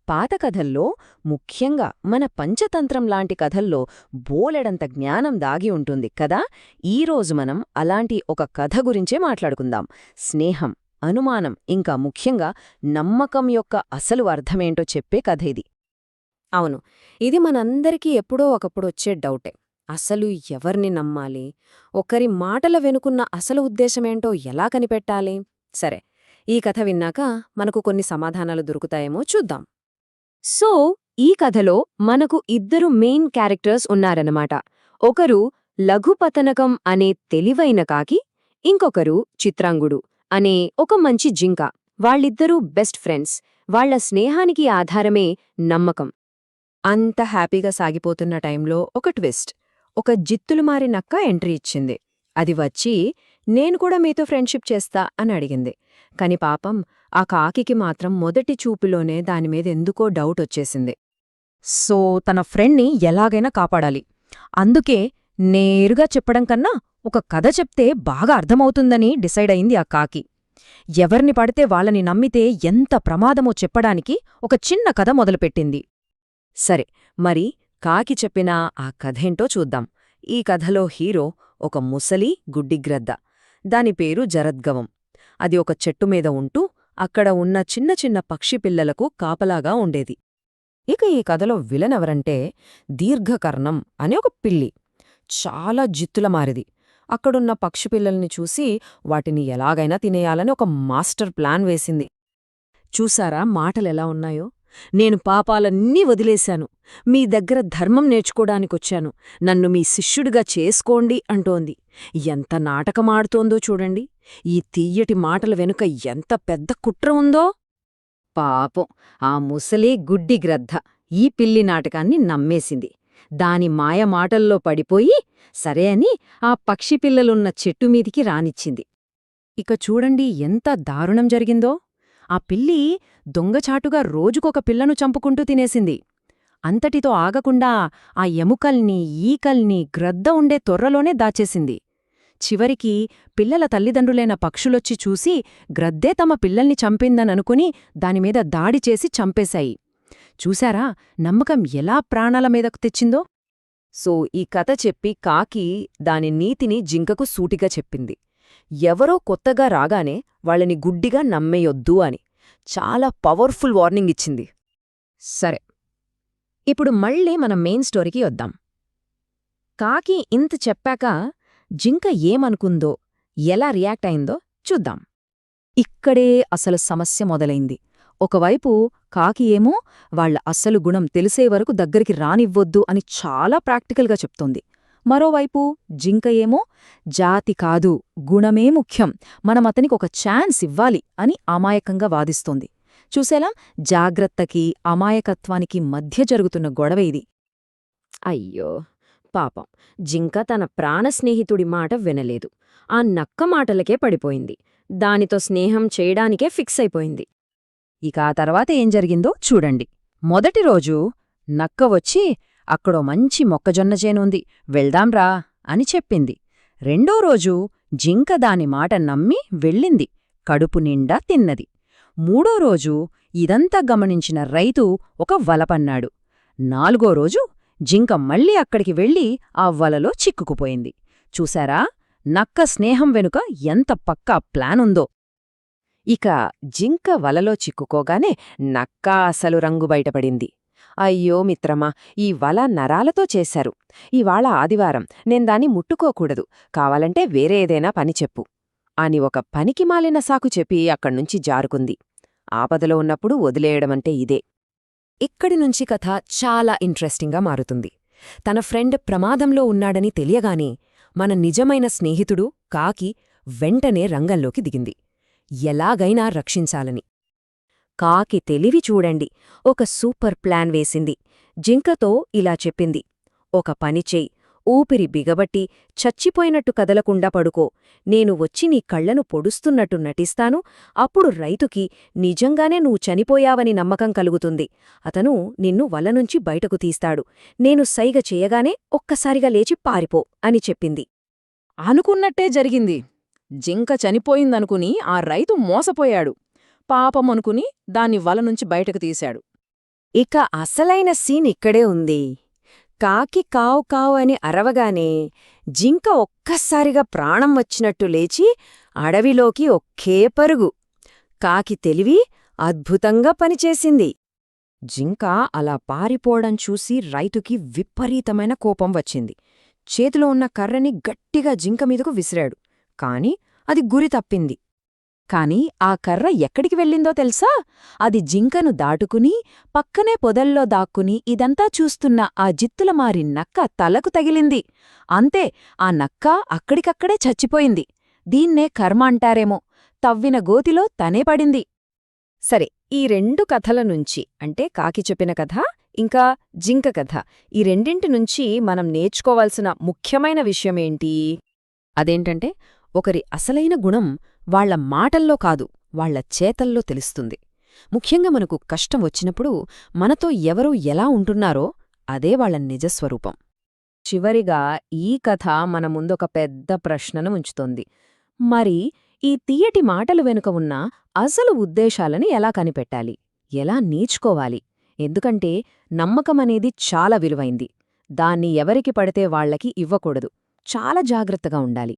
పాత కథల్లో, ముఖ్యంగా మన పంచతంత్రం లాంటి కథల్లో బోలెడంత జ్ఞానం దాగి ఉంటుంది కదా. ఈరోజు మనం అలాంటి ఒక కథ గురించే మాట్లాడుకుందాం. స్నేహం, అనుమానం, ఇంకా ముఖ్యంగా నమ్మకం యొక్క అసలు అర్థమేంటో చెప్పే కథ ఇది. అవును. ఇది మనందరికీ ఎప్పుడో ఒకప్పుడొచ్చే డౌటే. అసలు ఎవర్ని నమ్మాలి? ఒకరి మాటల వెనుకున్న అసలు ఉద్దేశమేంటో ఎలా కనిపెట్టాలి? సరే, ఈ కథ విన్నాక మనకు కొన్ని సమాధానాలు దొరుకుతాయేమో చూద్దాం. సో, ఈ కథలో మనకు ఇద్దరు మెయిన్ క్యారెక్టర్స్ ఉన్నారన్నమాట. ఒకరు లఘుపతనకం అనే తెలివైన కాకి, ఇంకొకరు చిత్రాంగుడు అనే ఒక మంచి జింక. వాళ్ళిద్దరూ బెస్ట్ ఫ్రెండ్స్. వాళ్ల స్నేహానికి ఆధారమే నమ్మకం. అంత హ్యాపీగా సాగిపోతున్న టైంలో ఒక ట్విస్ట్. ఒక జిత్తులుమారి నక్క ఎంట్రీ ఇచ్చింది. అది వచ్చి, నేను కూడా మీతో ఫ్రెండ్షిప్ చేస్తా అని అడిగింది. కాని పాపం ఆ కాకికి మాత్రం మొదటి చూపులోనే దానిమీదెందుకో డౌట్ వచ్చేసింది. సో, తన ఫ్రెండ్ని ఎలాగైనా కాపాడాలి. అందుకే నేరుగా చెప్పడం కన్నా ఒక కథ చెప్తే బాగా అర్థమవుతుందని డిసైడ్ అయింది ఆ కాకి. ఎవర్ని పడితే వాళ్ళని నమ్మితే ఎంత ప్రమాదమో చెప్పడానికి ఒక చిన్న కథ మొదలుపెట్టింది. సరే, మరి కాకి చెప్పిన ఆ కథేంటో చూద్దాం. ఈ కథలో హీరో ఒక ముసలి గుడ్డిగ్రద్ద. దాని పేరు జరద్గవం. అది ఒక చెట్టుమీద ఉంటూ అక్కడ ఉన్న చిన్న చిన్న పక్షి పిల్లలకు కాపలాగా ఉండేది. ఇక ఈ కథలో విలనెవరంటే దీర్ఘకర్ణం అనే ఒక పిల్లి. చాలా జిత్తులమారిది. అక్కడున్న పక్షిపిల్లల్ని చూసి వాటిని ఎలాగైనా తినేయాలని ఒక మాస్టర్ ప్లాన్ వేసింది. చూసారా మాటలెలా ఉన్నాయో? నేను పాపాలన్నీ వదిలేశాను, మీ దగ్గర ధర్మం నేర్చుకోడానికొచ్చాను, నన్ను మీ శిష్యుడిగా చేసుకోండి అంటోంది. ఎంత నాటకమాడుతోందో చూడండి. ఈ తీయటి మాటల వెనుక ఎంత పెద్ద కుట్ర ఉందో. పాపం ఆ ముసలే గుడ్డి గ్రద్ద ఈ పిల్లి నాటకాన్ని నమ్మేసింది. దాని మాయమాటల్లో పడిపోయి సరే అని ఆ పక్షిపిల్లలున్న చెట్టుమీదికి రానిచ్చింది. ఇక చూడండి ఎంత దారుణం జరిగిందో. ఆ పిల్లి దొంగచాటుగా రోజుకొక పిల్లను చంపుకుంటూ తినేసింది. అంతటితో ఆగకుండా ఆ ఎముకల్ని, ఈకల్ని గ్రద్ద ఉండే తొర్రలోనే దాచేసింది. చివరికి పిల్లల తల్లిదండ్రులైన పక్షులొచ్చి చూసి గ్రద్దే తమ పిల్లల్ని చంపిందననుకుని దానిమీద దాడి చేసి చంపేశాయి. చూశారా నమ్మకం ఎలా ప్రాణాల మీదకు తెచ్చిందో? సో, ఈ కథ చెప్పి కాకి దాని నీతిని జింకకు సూటిగా చెప్పింది. ఎవరో కొత్తగా రాగానే వాళ్ళని గుడ్డిగా నమ్మేయొద్దు అని చాలా పవర్ఫుల్ వార్నింగ్ ఇచ్చింది. సరే, ఇప్పుడు మళ్ళీ మన మెయిన్ స్టోరీకి వద్దాం. కాకి ఇంత చెప్పాక జింక ఏమనుకుందో, ఎలా రియాక్ట్ అయిందో చూద్దాం. ఇక్కడే అసలు సమస్య మొదలైంది. ఒకవైపు కాకి ఏమో వాళ్ల అస్సలు గుణం తెలిసే వరకు దగ్గరికి రానివ్వొద్దు అని చాలా ప్రాక్టికల్గా చెప్తోంది. మరోవైపు జింక ఏమో జాతి కాదు, గుణమే ముఖ్యం, మనమతనికి ఒక ఛాన్స్ ఇవ్వాలి అని అమాయకంగా వాదిస్తోంది. చూసేలా జాగ్రత్తకి అమాయకత్వానికి మధ్య జరుగుతున్న గొడవ ఇది. అయ్యో పాపం, జింక తన ప్రాణస్నేహితుడి మాట వినలేదు. ఆ నక్క మాటలకే పడిపోయింది. దానితో స్నేహం చేయడానికే ఫిక్స్ అయిపోయింది. ఇక ఆ తర్వాత ఏం జరిగిందో చూడండి. మొదటి రోజు నక్క వచ్చి, అక్కడో మంచి మొక్కజొన్న చేనుంది, వెళ్దాంరా అని చెప్పింది. రెండో రోజు జింక దాని మాట నమ్మి వెళ్ళింది, కడుపు నిండా తిన్నది. మూడో రోజు ఇదంతా గమనించిన రైతు ఒక వలపన్నాడు. నాలుగో రోజు జింక మళ్ళీ అక్కడికి వెళ్ళి ఆ వలలో చిక్కుకుపోయింది. చూశారా నక్క స్నేహం వెనుక ఎంత పక్కా ప్లానుందో. ఇక జింక వలలో చిక్కుకోగానే నక్క అసలు రంగు బయటపడింది. అయ్యో మిత్రమా, ఈ వల నరాలతో చేశారు. ఇవాళ ఆదివారం, నేందాన్ని ముట్టుకోకూడదు, కావాలంటే వేరే ఏదైనా పని చెప్పు అని ఒక పనికిమాలిన సాకు చెప్పి అక్కడ్నుంచి జారుకుంది. ఆపదలో ఉన్నప్పుడు వదిలేయడమంటే ఇదే. ఇక్కడి నుంచి కథ చాలా ఇంట్రెస్టింగ్గా మారుతుంది. తన ఫ్రెండ్ ప్రమాదంలో ఉన్నాడని తెలియగానే మన నిజమైన స్నేహితుడు కాకి వెంటనే రంగంలోకి దిగింది, ఎలాగైనా రక్షించాలని. కాకి తెలివి చూడండి, ఒక సూపర్ ప్లాన్ వేసింది. జింకతో ఇలా చెప్పింది, ఒక పని చెయ్, ఊపిరి బిగబట్టి చచ్చిపోయినట్టు కదలకుండా పడుకో, నేను వచ్చి నీ కళ్లను పొడుస్తున్నట్టు నటిస్తాను, అప్పుడు రైతుకి నిజంగానే నువ్వు చనిపోయావని నమ్మకం కలుగుతుంది. అతను నిన్ను వలనుంచి బయటకు తీస్తాడు. నేను సైగ చేయగానే ఒక్కసారిగా లేచి పారిపో అని చెప్పింది. అనుకున్నట్టే జరిగింది. జింక చనిపోయిందనుకుని ఆ రైతు మోసపోయాడు. పాపమనుకుని దాన్ని వలనుంచి బయటకు తీశాడు. ఇక అసలైన సీన్ ఇక్కడే ఉంది. కాకి కావు కావు అని అరవగానే జింక ఒక్కసారిగా ప్రాణం వచ్చినట్టు లేచి అడవిలోకి ఒక్కే పరుగు. కాకి తెలివి అద్భుతంగా పనిచేసింది. జింక అలా పారిపోవడం చూసి రైతుకి విపరీతమైన కోపం వచ్చింది. చేతిలో ఉన్న కర్రని గట్టిగా జింక మీదకు విసిరాడు. కాని అది గురి తప్పింది. కాని ఆ కర్ర ఎక్కడికి వెళ్ళిందో తెలుసా? అది జింకను దాటుకుని పక్కనే పొదల్లో దాక్కుని ఇదంతా చూస్తున్న ఆ జిత్తులమారి నక్క తలకు తగిలింది. అంతే, ఆ నక్క అక్కడికక్కడే చచ్చిపోయింది. దీన్నే కర్మ అంటారేమో. తవ్విన గోతిలో తనే పడింది. సరే, ఈ 2 కథల నుంచి, అంటే కాకి చెప్పిన కథ, ఇంకా జింక కథ, ఈ రెండింటి నుంచి మనం నేర్చుకోవాల్సిన ముఖ్యమైన విషయమేంటి? అదేంటంటే, ఒకరి అసలైన గుణం వాళ్ల మాటల్లో కాదు, వాళ్ల చేతల్లో తెలుస్తుంది. ముఖ్యంగా మనకు కష్టం వచ్చినప్పుడు మనతో ఎవరూ ఎలా ఉంటున్నారో అదే వాళ్ల నిజస్వరూపం. చివరిగా ఈ కథ మన ముందొక పెద్ద ప్రశ్నను ఉంచుతోంది. మరి ఈ తియ్యటి మాటలు వెనుక ఉన్న అసలు ఉద్దేశాలని ఎలా కనిపెట్టాలి? ఎలా నేర్చుకోవాలి? ఎందుకంటే నమ్మకమనేది చాలా విలువైంది. దాన్ని ఎవరికి పడితే వాళ్లకి ఇవ్వకూడదు. చాలా జాగ్రత్తగా ఉండాలి.